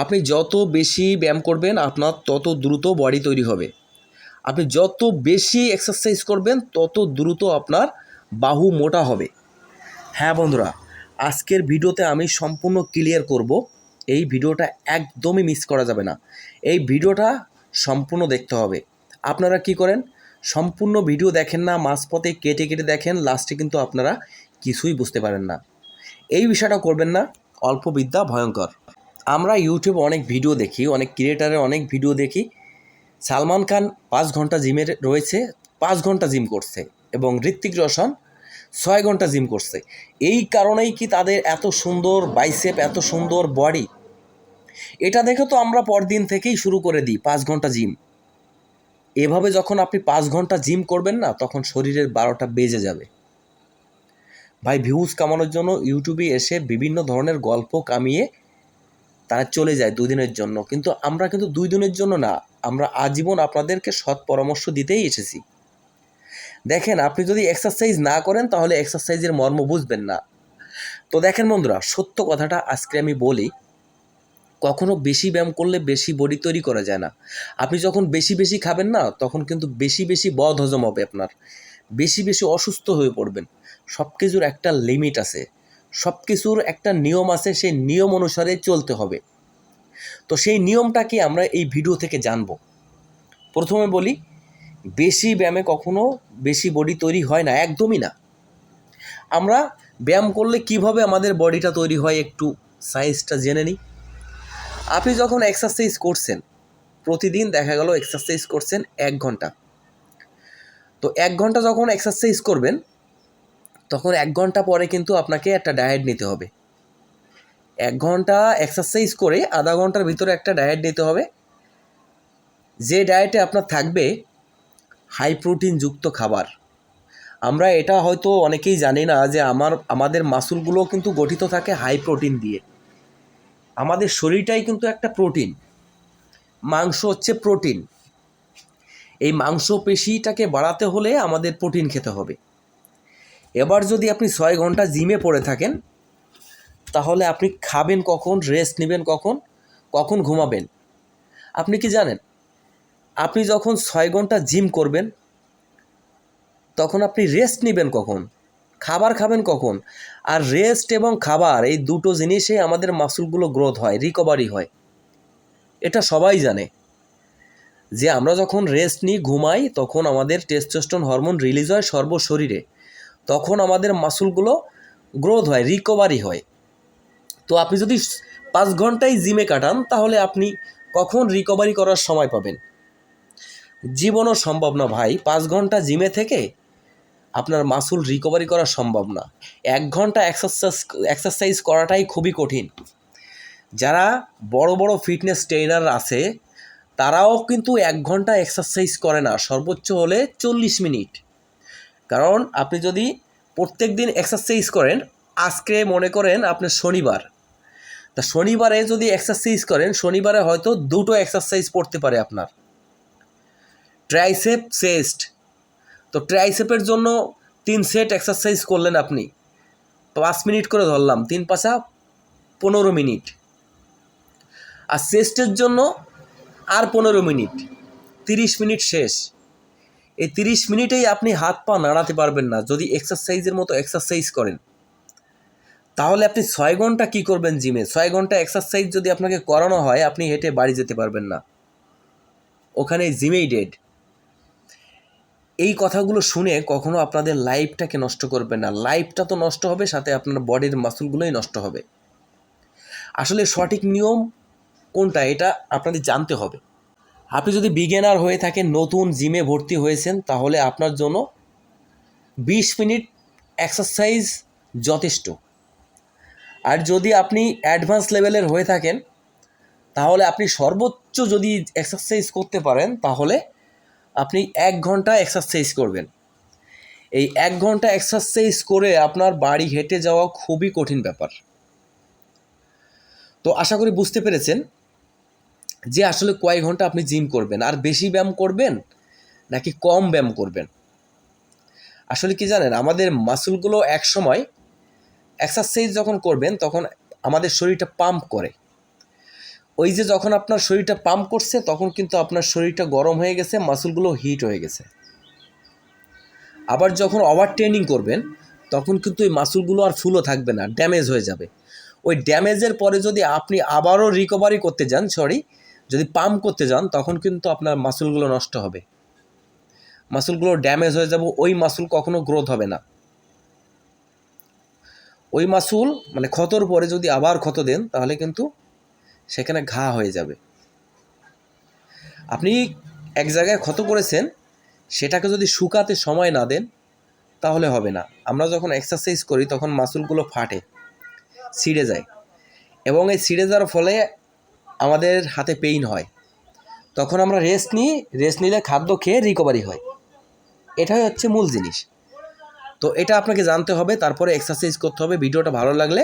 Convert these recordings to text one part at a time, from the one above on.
আপনি যত বেশি ব্যায়াম করবেন আপনার তত দ্রুত বডি তৈরি হবে। আপনি যত বেশি এক্সারসাইজ করবেন তত দ্রুত আপনার বাহু মোটা হবে। হ্যাঁ বন্ধুরা, আজকের ভিডিওতে আমি সম্পূর্ণ ক্লিয়ার করব। এই ভিডিওটা একদমই মিস করা যাবে না। এই ভিডিওটা সম্পূর্ণ দেখতে হবে। আপনারা কি করেন, সম্পূর্ণ ভিডিও দেখেন না, মাঝপথে কেটে কেটে দেখেন, লাস্টে কিন্তু আপনারা কিছুই বুঝতে পারেন না। এই বিষয়টা করবেন না। অল্প বিদ্যা ভয়ঙ্কর। আমরা ইউটিউবে অনেক ভিডিও দেখি, অনেক ক্রিয়েটারের অনেক ভিডিও দেখি। সালমান খান 5 ঘন্টা জিমে রয়েছে, 5 ঘন্টা জিম করছে, এবং ঋত্বিক রোশন 6 ঘন্টা জিম করছে। এই কারণেই কি তাদের এত সুন্দর বাইসেপ, এত সুন্দর বডি? এটা দেখে তো আমরা পরদিন থেকেই শুরু করে দিই 5 ঘন্টা জিম। এভাবে যখন আপনি 5 ঘন্টা জিম করবেন না, তখন শরীরের 12টা বেজে যাবে। ভাই, ভিউজ কামানোর জন্য ইউটিউবে এসে বিভিন্ন ধরনের গল্প কামিয়ে তারা চলে যায় 2 দিনের জন্য, কিন্তু আমরা কিন্তু 2 দিনের জন্য না, আমরা আজীবন আপনাদেরকে সৎ পরামর্শ দিতেই এসেছি। দেখেন, আপনি যদি এক্সারসাইজ না করেন তাহলে এক্সারসাইজের মর্ম বুঝবেন না। তো দেখেন বন্ধুরা, সত্য কথাটা আজকে আমি বলি, কখনো বেশি ব্যায়াম করলে বেশি বডি তৈরি করা যায় না। আপনি যখন বেশি বেশি খাবেন না, তখন কিন্তু বেশি বেশি বদ হজম হবে আপনার, বেশি বেশি অসুস্থ হয়ে পড়বেন। সব কিছুর একটা লিমিট আছে, সব কিছুর একটা নিয়ম আছে, সেই নিয়ম অনুসারে চলতে হবে। তো সেই নিয়মটা কি আমরা এই ভিডিও থেকে জানব। প্রথমে বলি, বেশি ব্যায়ামে কখনো বেশি বডি তৈরি হয় না, একদমই না। আমরা ব্যায়াম করলে কিভাবে আমাদের বডিটা তৈরি হয় একটু সাইজটা জেনে নিই। আপনি যখন এক্সারসাইজ করছেন, প্রতিদিন দেখা গেল এক্সারসাইজ করছেন 1 ঘন্টা, তো 1 ঘন্টা যখন এক্সারসাইজ করবেন, তখন 1 ঘন্টা পরে কিন্তু আপনাকে একটা ডায়েট নিতে হবে। 1 ঘন্টা এক্সারসাইজ করে আধা ঘন্টার ভিতরে একটা ডায়েট নিতে হবে, যে ডায়েটে আপনার থাকবে হাই প্রোটিনযুক্ত খাবার। আমরা এটা হয়তো অনেকেই জানি না যে আমাদের মাসুলগুলো কিন্তু গঠিত থাকে হাই প্রোটিন দিয়ে। আমাদের শরীরটাই কিন্তু একটা প্রোটিন, মাংস হচ্ছে প্রোটিন। এই মাংসপেশিটাকে বাড়াতে হলে আমাদের প্রোটিন খেতে হবে। এবার যদি আপনি 6 ঘন্টা জিমে পড়ে থাকেন, তাহলে আপনি খাবেন কখন, রেস্ট নেবেন কখন, কখন ঘুমাবেন? আপনি কি জানেন? আপনি যখন 6 ঘন্টা জিম করবেন, তখন আপনি রেস্ট নেবেন কখন, খাবার খাবেন কখন? আর রেস্ট এবং খাবার, এই দুটো জিনিসে আমাদের মাসুলগুলো গ্রোথ হয়, রিকভারি হয়। এটা সবাই জানে যে আমরা যখন রেস্ট নিই, ঘুমাই, তখন আমাদের টেস্টোস্টেরন হরমোন রিলিজ হয় সর্বশরীরে, তখন আমাদের মাসুলগুলো গ্রোথ হয়, রিকভারি হয়। তো আপনি যদি 5 ঘন্টাই জিমে কাটান, তাহলে আপনি কখন রিকভারি করার সময় পাবেন? জীবনও সম্ভব না ভাই। 5 ঘন্টা জিমে থেকে আপনার মাসুল রিকভারি করা সম্ভব না। 1 ঘন্টা এক্সারসাইজ করাটাই খুবই কঠিন। যারা বড় বড় ফিটনেস ট্রেনার আছে, তারাও কিন্তু 1 ঘন্টা এক্সারসাইজ করে না, সর্বোচ্চ হলে 40 মিনিট। কারণ আপনি যদি প্রত্যেক দিন এক্সারসাইজ করেন, আজকে মনে করেন আপনার শনিবার, তা শনিবারে যদি এক্সারসাইজ করেন, শনিবারে হয়তো 2টো এক্সারসাইজ পড়তে পারে আপনার, ট্রাইসেপ, চেস্ট। তো ট্রাইসেপের জন্য 3 সেট এক্সারসাইজ করলেন আপনি, 5 মিনিট করে ধরলাম, 3 পাঁচা 15 মিনিট। আর চেস্টের জন্য আর 15 মিনিট, 30 মিনিট শেষ। এই 30 মিনিটেই আপনি হাত পা নাড়াতে পারবেন না যদি এক্সারসাইজের মতো এক্সারসাইজ করেন। তাহলে আপনি 6 ঘন্টা কী করবেন জিমে? 6 ঘন্টা এক্সারসাইজ যদি আপনাকে করানো হয়, আপনি হেঁটে বাড়ি যেতে পারবেন না, ওখানে জিমেই ডেড। এই কথাগুলো শুনে কখনো আপনাদের লাইফটাকে নষ্ট করবেন না। লাইফটা তো নষ্ট হবে, সাথে আপনার বডির মাসুলগুলোই নষ্ট হবে। আসলে সঠিক নিয়ম কোনটা, এটা আপনাদের জানতে হবে। আপনি যদি বিগিনার হয়ে থাকেন, নতুন জিমে ভর্তি হয়েছেন, তাহলে আপনার জন্য 20 মিনিট এক্সারসাইজ যথেষ্ট। আর যদি আপনি অ্যাডভান্স লেভেলের হয়ে থাকেন, তাহলে আপনি সর্বোচ্চ যদি এক্সারসাইজ করতে পারেন, তাহলে আপনি 1 ঘন্টা এক্সারসাইজ করবেন। এই 1 ঘন্টা এক্সারসাইজ করে আপনার বাড়ি হেঁটে যাওয়া খুবই কঠিন ব্যাপার। তো আশা করি বুঝতে পেরেছেন যে আসলে কয় ঘন্টা আপনি জিম করবেন, আর বেশি ব্যায়াম করবেন নাকি কম ব্যায়াম করবেন। আসলে কি জানেন, আমাদের মাসুলগুলো এক সময় এক্সারসাইজ যখন করবেন, তখন আমাদের শরীরটা পাম্প করে। ওই যে যখন আপনার শরীরটা পাম্প করছে তখন কিন্তু আপনার শরীরটা গরম হয়ে গেছে, মাসলগুলো হিট হয়ে গেছে। আবার যখন ওভার ট্রেনিং করবেন তখন কিন্তু ওই মাসলগুলো আর ফুলও থাকবে না, ড্যামেজ হয়ে যাবে। ওই ড্যামেজের পরে যদি আপনি আবারও রিকভারি করতে যান, যদি পাম্প করতে যান, তখন কিন্তু আপনার মাসলগুলো নষ্ট হবে, মাসলগুলো ড্যামেজ হয়ে যাবে, ওই মাসল কখনো গ্রোথ হবে না। ওই মাসল মানে ক্ষতর পরে যদি আবার ক্ষত দেন তাহলে কিন্তু সেখানে ঘা হয়ে যাবে। আপনি এক জায়গায় ক্ষত করেছেন, সেটাকে যদি শুকাতে সময় না দেন তাহলে হবে না। আমরা যখন এক্সারসাইজ করি তখন মাসলগুলো ফাটে, ছিঁড়ে যায়, এবং এই ছিঁড়ে যাওয়ার ফলে আমাদের হাতে পেইন হয়। তখন আমরা রেস্ট নিলে খাদ্য খেয়ে রিকভারি হয়। এটাই হচ্ছে মূল জিনিস। তো এটা আপনাকে জানতে হবে, তারপরে এক্সারসাইজ করতে হবে। ভিডিওটা ভালো লাগলে,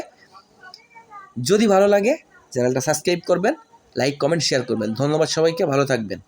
যদি ভালো লাগে চ্যানেলটা সাবস্ক্রাইব করবেন, লাইক কমেন্ট শেয়ার করবেন। ধন্যবাদ সবাইকে, ভালো থাকবেন।